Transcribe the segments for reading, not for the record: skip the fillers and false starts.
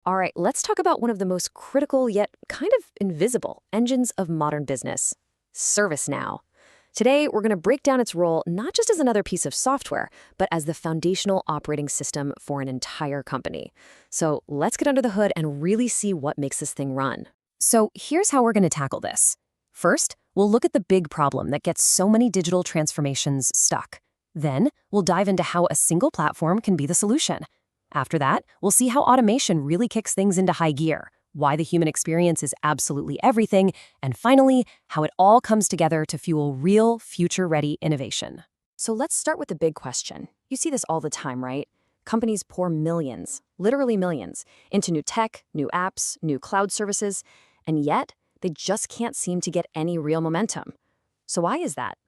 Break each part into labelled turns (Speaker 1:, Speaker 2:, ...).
Speaker 1: All right, let's talk about one of the most critical yet kind of invisible engines of modern business, ServiceNow. Today, we're going to break down its role not just as another piece of software, but as the foundational operating system for an entire company. So let's get under the hood and really see what makes this thing run. So here's how we're going to tackle this. First, we'll look at the big problem that gets so many digital transformations stuck. Then, we'll dive into how a single platform can be the solution. After that, we'll see how automation really kicks things into high gear, why the human experience is absolutely everything, and finally, how it all comes together to fuel real, future-ready innovation. So let's start with the big question. You see this all the time, right? Companies pour millions, literally millions, into new tech, new apps, new cloud services, and yet they just can't seem to get any real momentum. So why is that?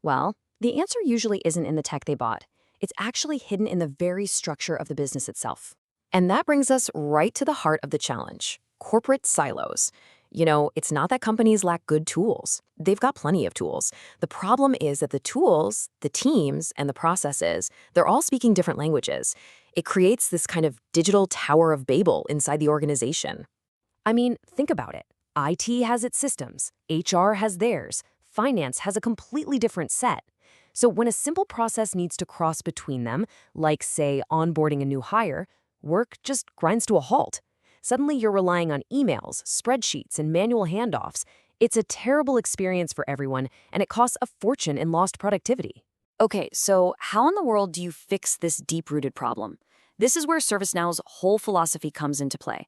Speaker 1: Well, the answer usually isn't in the tech they bought. It's actually hidden in the very structure of the business itself. And that brings us right to the heart of the challenge: corporate silos. It's not that companies lack good tools. They've got plenty of tools. The problem is that the tools, the teams, and the processes, they're all speaking different languages. It creates this kind of digital Tower of Babel inside the organization. I mean, think about it. IT has its systems, HR has theirs, finance has a completely different set. So when a simple process needs to cross between them, like, say, onboarding a new hire, work just grinds to a halt. Suddenly you're relying on emails, spreadsheets, and manual handoffs. It's a terrible experience for everyone, and it costs a fortune in lost productivity. Okay, so how in the world do you fix this deep-rooted problem? This is where ServiceNow's whole philosophy comes into play.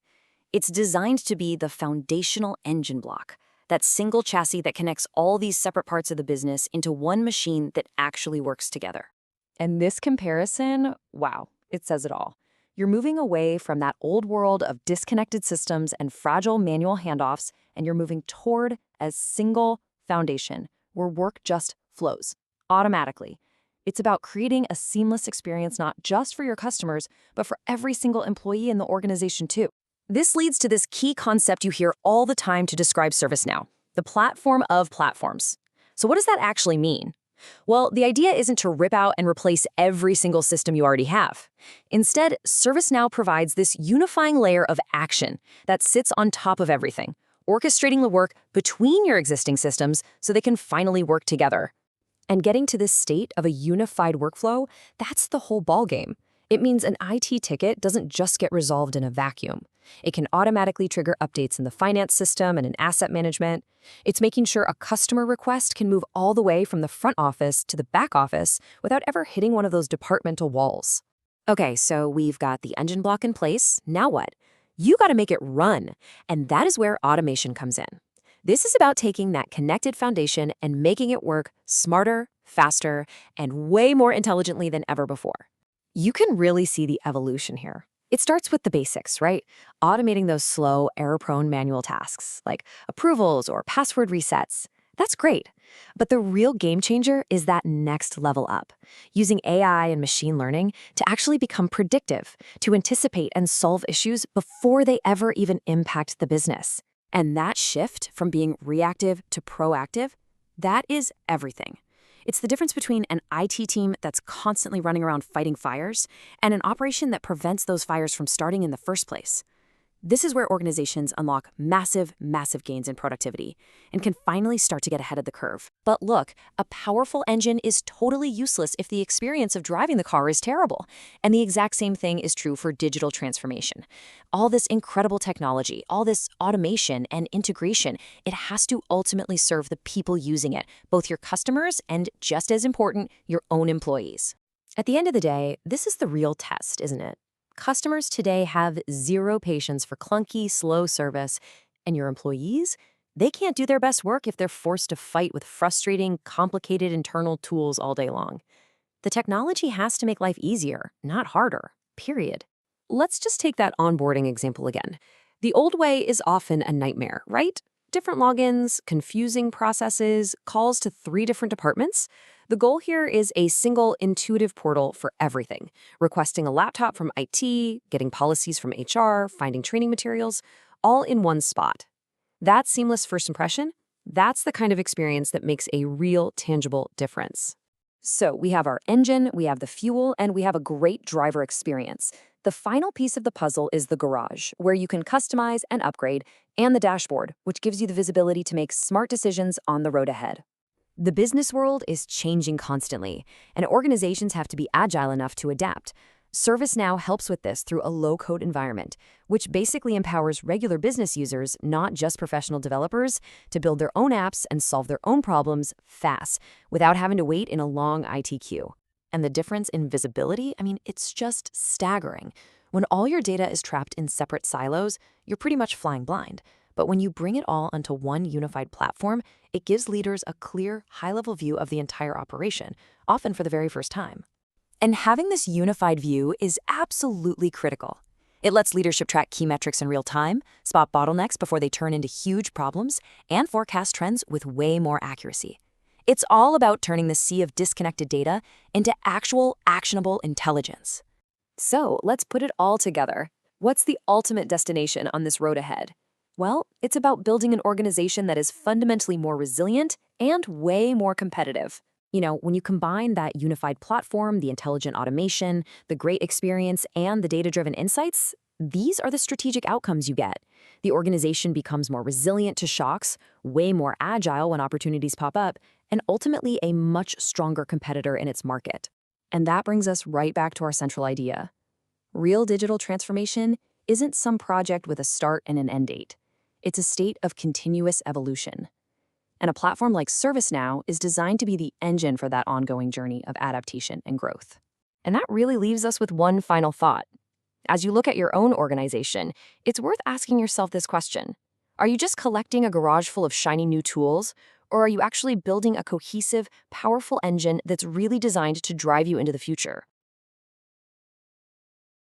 Speaker 1: It's designed to be the foundational engine block, that single chassis that connects all these separate parts of the business into one machine that actually works together. And this comparison, wow, it says it all. You're moving away from that old world of disconnected systems and fragile manual handoffs, and you're moving toward a single foundation where work just flows automatically. It's about creating a seamless experience not just for your customers, but for every single employee in the organization too. This leads to this key concept you hear all the time to describe ServiceNow: the platform of platforms. So what does that actually mean? Well, the idea isn't to rip out and replace every single system you already have. Instead, ServiceNow provides this unifying layer of action that sits on top of everything, orchestrating the work between your existing systems so they can finally work together. And getting to this state of a unified workflow, that's the whole ballgame. It means an IT ticket doesn't just get resolved in a vacuum. It can automatically trigger updates in the finance system and in asset management. It's making sure a customer request can move all the way from the front office to the back office without ever hitting one of those departmental walls. Okay, so we've got the engine block in place. Now what? You got to make it run. And that is where automation comes in. This is about taking that connected foundation and making it work smarter, faster, and way more intelligently than ever before. You can really see the evolution here. It starts with the basics, right? Automating those slow, error-prone manual tasks, like approvals or password resets. That's great. But the real game changer is that next level up, using AI and machine learning to actually become predictive, to anticipate and solve issues before they ever even impact the business. And that shift from being reactive to proactive, that is everything. It's the difference between an IT team that's constantly running around fighting fires and an operation that prevents those fires from starting in the first place. This is where organizations unlock massive, massive gains in productivity and can finally start to get ahead of the curve. But look, a powerful engine is totally useless if the experience of driving the car is terrible. And the exact same thing is true for digital transformation. All this incredible technology, all this automation and integration, it has to ultimately serve the people using it, both your customers and, just as important, your own employees. At the end of the day, this is the real test, isn't it? Customers today have zero patience for clunky, slow service, and your employees, they can't do their best work if they're forced to fight with frustrating, complicated internal tools all day long. The technology has to make life easier, not harder, period. Let's just take that onboarding example again. The old way is often a nightmare, right? Different logins, confusing processes, calls to 3 different departments. The goal here is a single intuitive portal for everything: requesting a laptop from IT, getting policies from HR, finding training materials, all in one spot. That seamless first impression, that's the kind of experience that makes a real, tangible difference. So we have our engine, we have the fuel, and we have a great driver experience. The final piece of the puzzle is the garage, where you can customize and upgrade, and the dashboard, which gives you the visibility to make smart decisions on the road ahead. The business world is changing constantly, and organizations have to be agile enough to adapt. ServiceNow helps with this through a low-code environment, which basically empowers regular business users, not just professional developers, to build their own apps and solve their own problems fast, without having to wait in a long IT queue. And the difference in visibility, it's just staggering. When all your data is trapped in separate silos, you're pretty much flying blind. But when you bring it all onto one unified platform, it gives leaders a clear, high-level view of the entire operation, often for the very first time. And having this unified view is absolutely critical. It lets leadership track key metrics in real time, spot bottlenecks before they turn into huge problems, and forecast trends with way more accuracy. It's all about turning the sea of disconnected data into actual, actionable intelligence. So let's put it all together. What's the ultimate destination on this road ahead? Well, it's about building an organization that is fundamentally more resilient and way more competitive. When you combine that unified platform, the intelligent automation, the great experience, and the data-driven insights, these are the strategic outcomes you get. The organization becomes more resilient to shocks, way more agile when opportunities pop up, and ultimately a much stronger competitor in its market. And that brings us right back to our central idea. Real digital transformation isn't some project with a start and an end date. It's a state of continuous evolution. And a platform like ServiceNow is designed to be the engine for that ongoing journey of adaptation and growth. And that really leaves us with one final thought. As you look at your own organization, it's worth asking yourself this question. Are you just collecting a garage full of shiny new tools, or are you actually building a cohesive, powerful engine that's really designed to drive you into the future?